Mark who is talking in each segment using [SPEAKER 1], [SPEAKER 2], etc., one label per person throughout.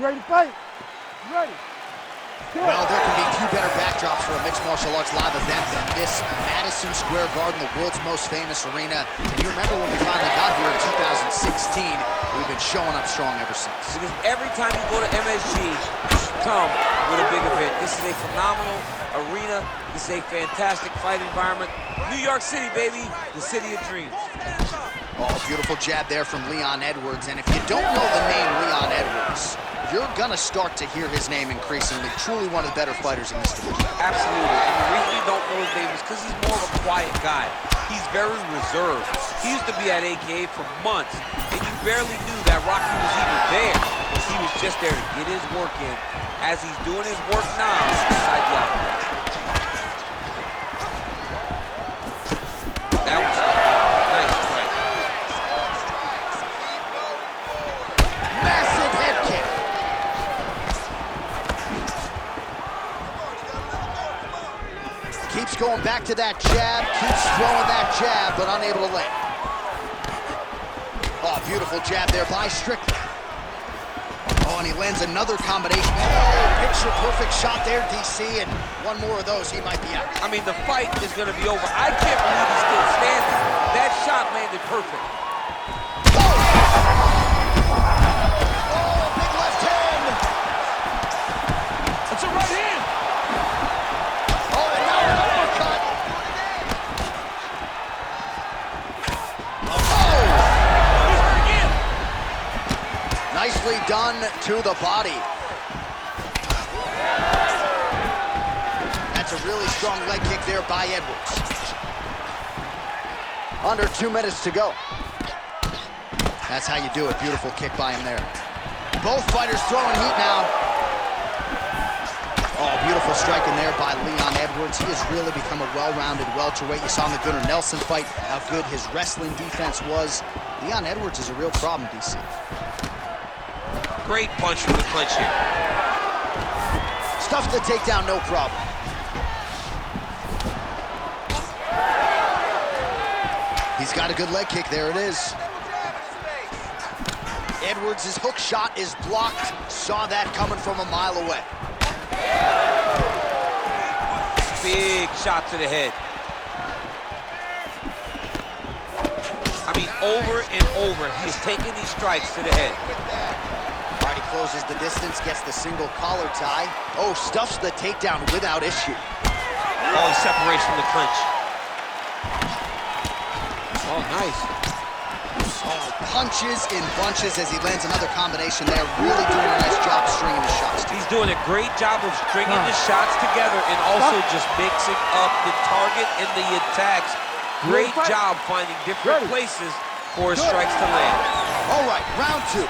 [SPEAKER 1] ready to fight? You ready?
[SPEAKER 2] Well, there can be few better backdrops for a mixed martial arts live event than this Madison Square Garden, the world's most famous arena. And you remember when we finally got here in 2016, we've been showing up strong ever since.
[SPEAKER 3] Because every time you go to MSG, come with a big event. This is a phenomenal arena. This is a fantastic fight environment. New York City, baby, the city of dreams.
[SPEAKER 2] Oh, beautiful jab there from Leon Edwards. And if you don't know the name Leon Edwards, you're gonna start to hear his name increasingly. Truly one of the better fighters in this division.
[SPEAKER 3] Absolutely. And the reason you don't know his name is because he's more of a quiet guy. He's very reserved. He used to be at AKA for months, and you barely knew that Rocky was even there. He was just there to get his work in. As he's doing his work now, inside the octagon. That was nice strike.
[SPEAKER 2] Massive head kick. Keeps going back to that jab, keeps throwing that jab, but unable to land. Oh, beautiful jab there by Strickland. Oh, and he lands another combination. Oh, picture perfect shot there, DC, and one more of those, he might be out.
[SPEAKER 3] I mean, the fight is going to be over. I can't believe he's still standing. That shot landed perfect.
[SPEAKER 2] Oh, big left hand.
[SPEAKER 1] That's a right hand.
[SPEAKER 2] Oh, and now an uppercut. Nicely done to the body. That's a really strong leg kick there by Edwards. Under 2 minutes to go. That's how you do it. Beautiful kick by him there. Both fighters throwing heat now. Oh, beautiful strike in there by Leon Edwards. He has really become a well-rounded welterweight. You saw in the Gunnar Nelson fight how good his wrestling defense was. Leon Edwards is a real problem, DC.
[SPEAKER 3] Great punch from the clinch here.
[SPEAKER 2] Stuffs the takedown, no problem. He's got a good leg kick, there it is. Edwards' hook shot is blocked. Saw that coming from a mile away.
[SPEAKER 3] Big shot to the head. I mean, over and over, he's taking these strikes to the head.
[SPEAKER 2] All right, he closes the distance, gets the single collar tie. Oh, stuffs the takedown without issue.
[SPEAKER 3] Oh, he separates from the clinch. Oh, nice.
[SPEAKER 2] Oh, punches in bunches as he lands another combination there. Really doing a nice job stringing the shots.
[SPEAKER 3] He's doing a great job of stringing the shots together and also just mixing up the target and the attacks. Great job finding different places for his strikes to land.
[SPEAKER 2] All right, round 2.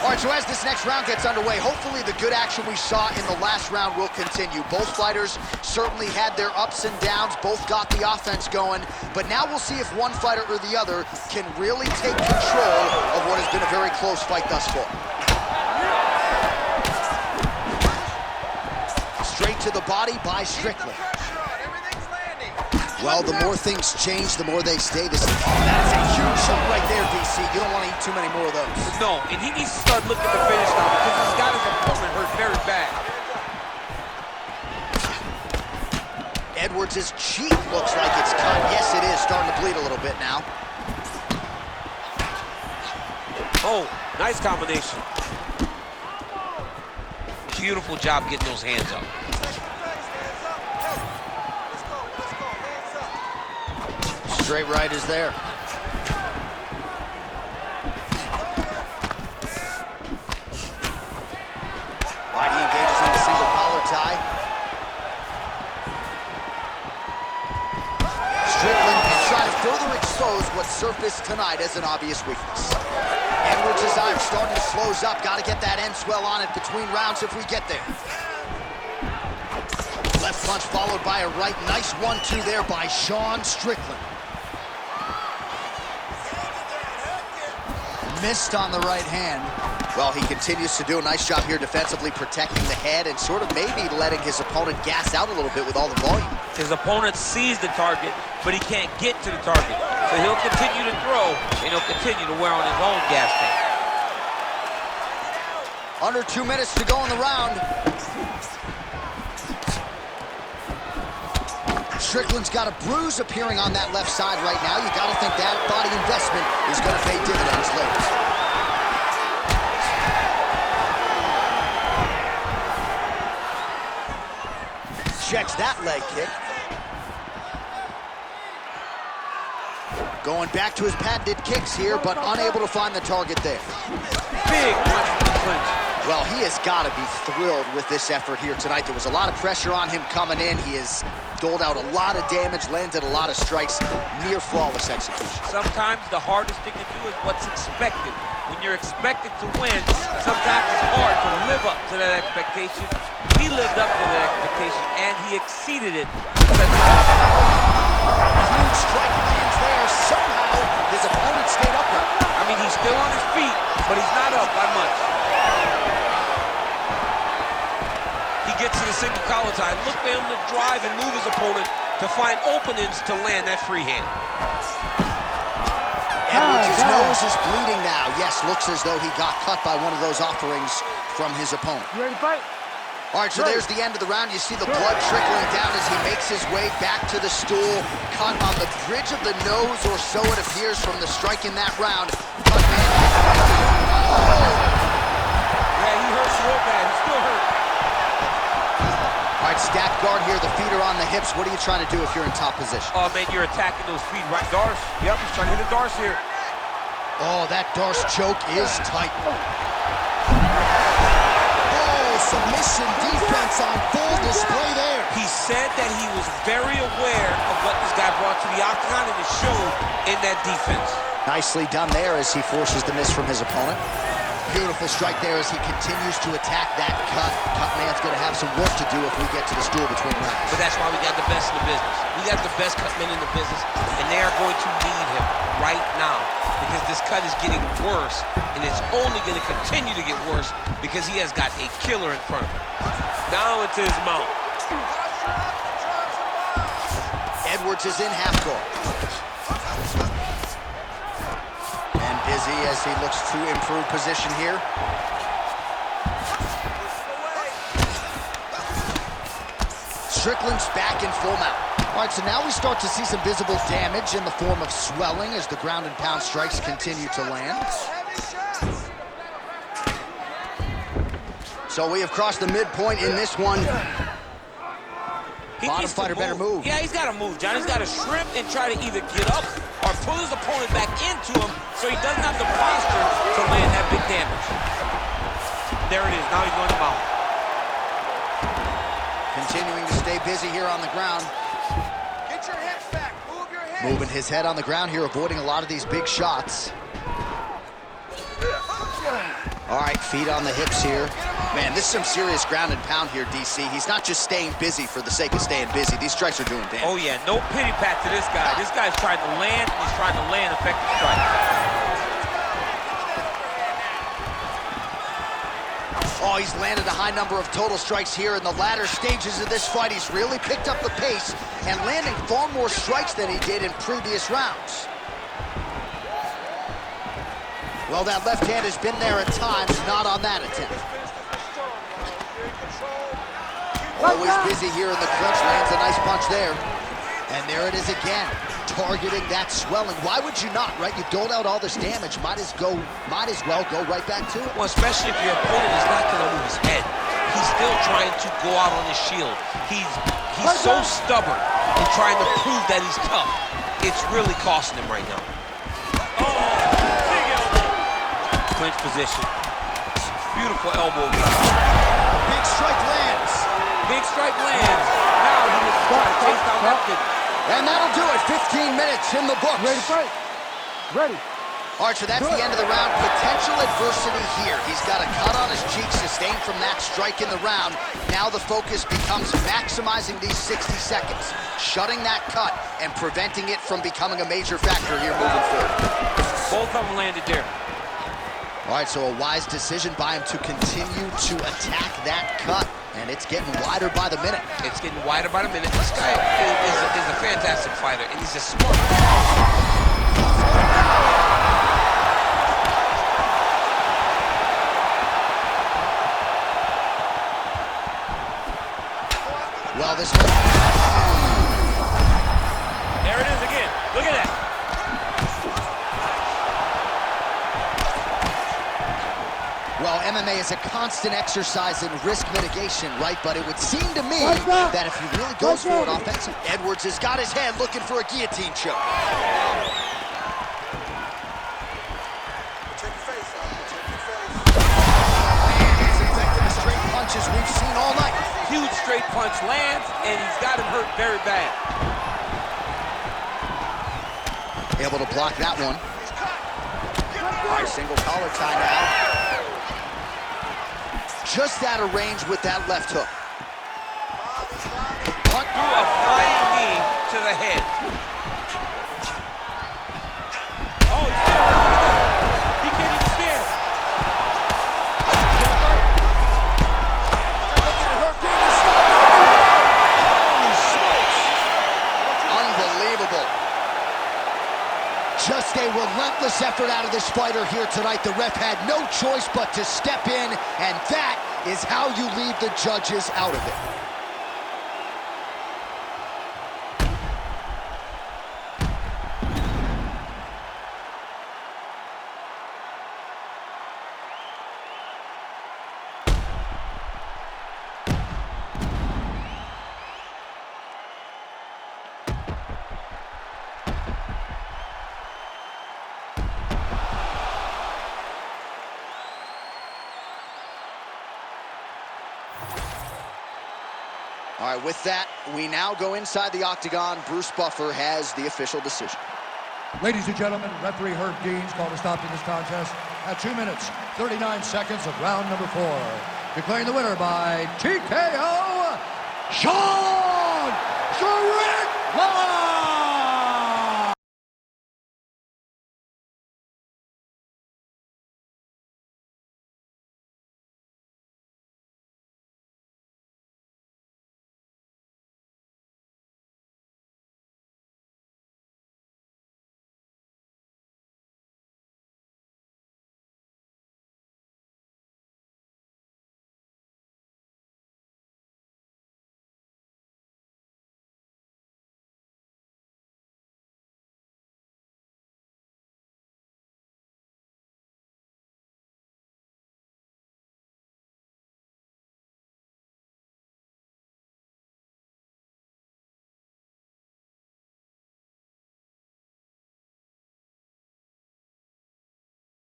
[SPEAKER 2] All right, so as this next round gets underway, hopefully the good action we saw in the last round will continue. Both fighters certainly had their ups and downs, both got the offense going, but now we'll see if one fighter or the other can really take control of what has been a very close fight thus far. Straight to the body by Strickland. Well, the more things change, the more they stay the same. Oh, that's a huge shot right there, DC. You don't want to eat too many more of those.
[SPEAKER 3] No, and he needs to start looking to finish now because he's got his opponent hurt very bad.
[SPEAKER 2] Edwards' cheek looks like it's cut. Yes, it is. Starting to bleed a little bit now.
[SPEAKER 3] Oh, nice combination. Beautiful job getting those hands up.
[SPEAKER 2] Straight right is there. Right, he engages in the single collar tie. Strickland can try to further expose what surfaced tonight as an obvious weakness. Edwards' eye starting to close up. Got to get that end swell on it between rounds if we get there. Left punch followed by a right. Nice 1-2 there by Sean Strickland. Missed on the right hand. Well, he continues to do a nice job here defensively, protecting the head and sort of maybe letting his opponent gas out a little bit with all the volume.
[SPEAKER 3] His opponent sees the target, but he can't get to the target. So he'll continue to throw, and he'll continue to wear on his own gas tank.
[SPEAKER 2] Under 2 minutes to go in the round. Strickland's got a bruise appearing on that left side right now. You got to think that body investment is going to pay dividends later. Checks that leg kick. Going back to his patented kicks here, but unable to find the target there.
[SPEAKER 3] Big punch from the clinch.
[SPEAKER 2] Well, he has got to be thrilled with this effort here tonight. There was a lot of pressure on him coming in. He has doled out a lot of damage, landed a lot of strikes, near flawless execution.
[SPEAKER 3] Sometimes the hardest thing to do is what's expected. When you're expected to win, sometimes it's hard to live up to that expectation. He lived up to that expectation, and he exceeded it.
[SPEAKER 2] Huge strike lands there. Somehow, his opponent stayed upright.
[SPEAKER 3] I mean, he's still on his feet, but he's not up by much. He gets to the single collar tie. Look for him to drive and move his opponent to find openings to land that free hand.
[SPEAKER 2] Edwards' nose is bleeding now. Yes, looks as though he got cut by one of those offerings from his opponent.
[SPEAKER 1] You ready to fight?
[SPEAKER 2] All right, so there's the end of the round. You see the blood trickling down as he makes his way back to the stool. Cut on the bridge of the nose, or so it appears from the strike in that round. Cut man.
[SPEAKER 3] Yeah, he hurts real bad. He's still hurt.
[SPEAKER 2] All right, stacked guard here. The feet are on the hips. What are you trying to do if you're in top position?
[SPEAKER 3] Oh, man, you're attacking those feet, right? Darce. Yep, he's trying to hit a Darce here.
[SPEAKER 2] Oh, that Darce choke is tight. Submission defense on full display there.
[SPEAKER 3] He said that he was very aware of what this guy brought to the octagon, and it showed in that defense.
[SPEAKER 2] Nicely done there as he forces the miss from his opponent. Beautiful strike there as he continues to attack that cut. Cut man's going to have some work to do if we get to the stool between rounds.
[SPEAKER 3] But that's why we got the best in the business. We got the best cut men in the business, and they are going to need him right now because this cut is getting worse, and it's only going to continue to get worse because he has got a killer in front of him. Down into his mount.
[SPEAKER 2] Edwards is in half guard. And busy as he looks to improve position here. Strickland's back in full mount. All right, so now we start to see some visible damage in the form of swelling as the ground and pound strikes continue to land. So we have crossed the midpoint in this one. Bottom fighter better move.
[SPEAKER 3] Yeah, he's got to move, John. He's got to shrimp and try to either get up or pull his opponent back into him so he doesn't have the posture to land that big damage. There it is. Now he's going to mount.
[SPEAKER 2] Continuing to stay busy here on the ground.
[SPEAKER 1] Get your hips back. Move your hips.
[SPEAKER 2] Moving his head on the ground here, avoiding a lot of these big shots. All right, feet on the hips here. Man, this is some serious ground and pound here, DC. He's not just staying busy for the sake of staying busy. These strikes are doing damage.
[SPEAKER 3] Oh, yeah, no pity pat to this guy. This guy's trying to land, and he's trying to land effective strikes.
[SPEAKER 2] Oh, he's landed a high number of total strikes here in the latter stages of this fight. He's really picked up the pace and landing far more strikes than he did in previous rounds. Well, that left hand has been there at times, not on that attempt. Always busy here in the clinch, lands a nice punch there. And there it is again, targeting that swelling. Why would you not, right? You doled out all this damage, might as well go right back to it.
[SPEAKER 3] Well, especially if your opponent is not going to move his head. He's still trying to go out on his shield. He's so stubborn in trying to prove that he's tough. It's really costing him right now. Clinch position. Beautiful elbow.
[SPEAKER 2] Big strike lands.
[SPEAKER 3] Big strike lands. Now he was trying to chase down that kick.
[SPEAKER 2] And that'll do it. 15 minutes in the books.
[SPEAKER 1] Ready to fight? Ready.
[SPEAKER 2] All right, so that's the end of the round. Potential adversity here. He's got a cut on his cheek sustained from that strike in the round. Now the focus becomes maximizing these 60 seconds, shutting that cut and preventing it from becoming a major factor here moving forward.
[SPEAKER 3] Both of them landed there.
[SPEAKER 2] All right, so a wise decision by him to continue to attack that cut, and it's getting wider by the minute.
[SPEAKER 3] It's getting wider by the minute. This guy is a fantastic fighter, and he's a smart.
[SPEAKER 2] Well, MMA is a constant exercise in risk mitigation, right? But it would seem to me that if he really goes for it offensively. Edwards has got his head looking for a guillotine choke.
[SPEAKER 1] Protect your face, protect your face.
[SPEAKER 2] He's infecting the straight punches we've seen all night.
[SPEAKER 3] Huge straight punch lands, and he's got him hurt very bad.
[SPEAKER 2] Able to block that one. All right, single collar tie now. Just out of range with that left hook.
[SPEAKER 3] Punt through a flying knee to the head. Oh, he's still he can't even stand.
[SPEAKER 2] Holy smokes! Unbelievable. Just a relentless effort out of this fighter here tonight. The ref had no choice but to step in, and that is how you leave the judges out of it. All right, with that, we now go inside the octagon. Bruce Buffer has the official decision.
[SPEAKER 4] Ladies and gentlemen, referee Herb Deans called a stop to this contest at 2 minutes, 39 seconds of round number 4. Declaring the winner by TKO, Sean